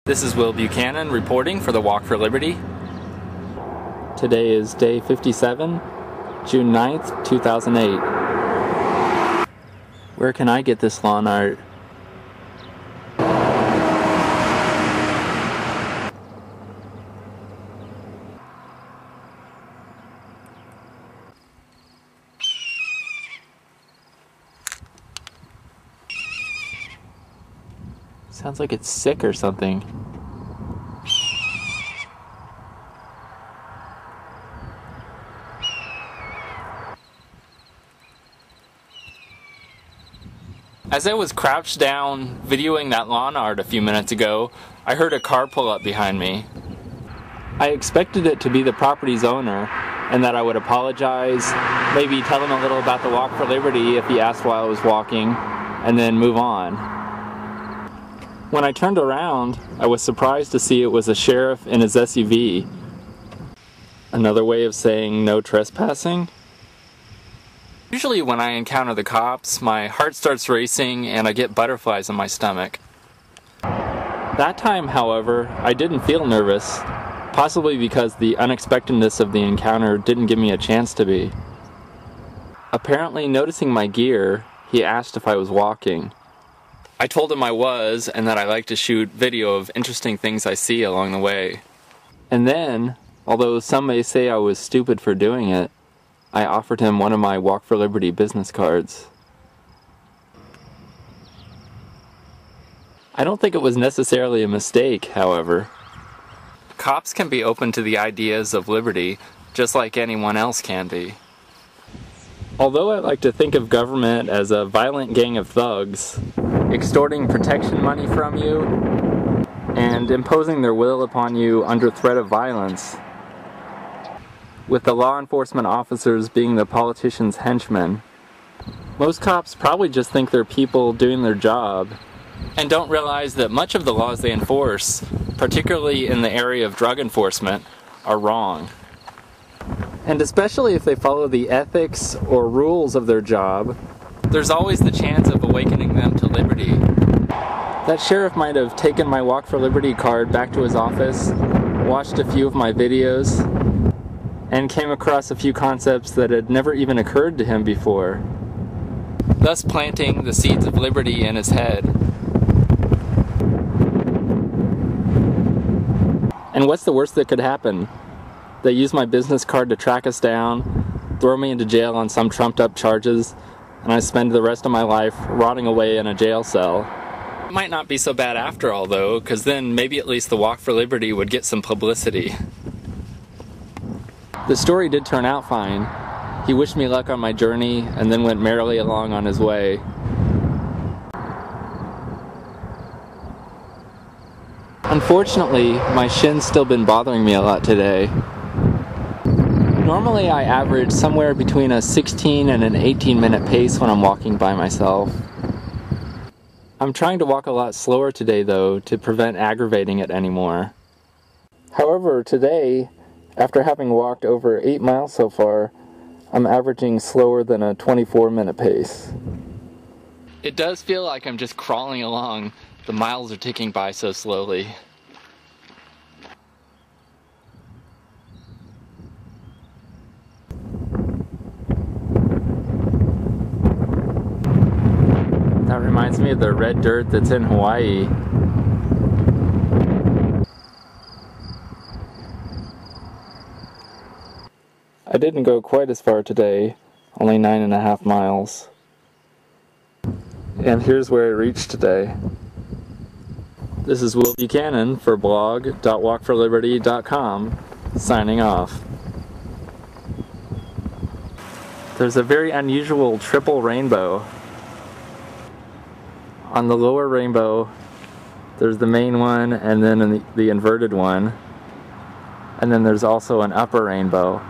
This is Will Buchanan reporting for the Walk for Liberty. Today is day 57, June 9th, 2008. Where can I get this lawn art? Sounds like it's sick or something. As I was crouched down videoing that lawn art a few minutes ago, I heard a car pull up behind me. I expected it to be the property's owner and that I would apologize, maybe tell him a little about the Walk for Liberty if he asked while I was walking, and then move on. When I turned around, I was surprised to see it was a sheriff in his SUV. Another way of saying no trespassing? Usually when I encounter the cops, my heart starts racing and I get butterflies in my stomach. That time, however, I didn't feel nervous, possibly because the unexpectedness of the encounter didn't give me a chance to be. Apparently noticing my gear, he asked if I was walking. I told him I was, and that I like to shoot video of interesting things I see along the way. And then, although some may say I was stupid for doing it, I offered him one of my Walk for Liberty business cards. I don't think it was necessarily a mistake, however. Cops can be open to the ideas of liberty, just like anyone else can be. Although I like to think of government as a violent gang of thugs, extorting protection money from you, and imposing their will upon you under threat of violence, with the law enforcement officers being the politicians' henchmen. Most cops probably just think they're people doing their job, and don't realize that much of the laws they enforce, particularly in the area of drug enforcement, are wrong. And especially if they follow the ethics or rules of their job, there's always the chance of awakening them to liberty. That sheriff might have taken my Walk for Liberty card back to his office, watched a few of my videos, and came across a few concepts that had never even occurred to him before, thus planting the seeds of liberty in his head. And what's the worst that could happen? They use my business card to track us down, throw me into jail on some trumped-up charges, and I spend the rest of my life rotting away in a jail cell. It might not be so bad after all, though, because then maybe at least the Walk for Liberty would get some publicity. The story did turn out fine. He wished me luck on my journey and then went merrily along on his way. Unfortunately, my shin's still been bothering me a lot today. Normally I average somewhere between a 16 and an 18-minute pace when I'm walking by myself. I'm trying to walk a lot slower today, though, to prevent aggravating it anymore. However, today, after having walked over 8 miles so far, I'm averaging slower than a 24-minute pace. It does feel like I'm just crawling along. The miles are ticking by so slowly. That reminds me of the red dirt that's in Hawaii. I didn't go quite as far today, only 9.5 miles. And here's where I reached today. This is Will Buchanan for blog.walkforliberty.com, signing off. There's a very unusual triple rainbow. On the lower rainbow, there's the main one and then the inverted one. And then there's also an upper rainbow.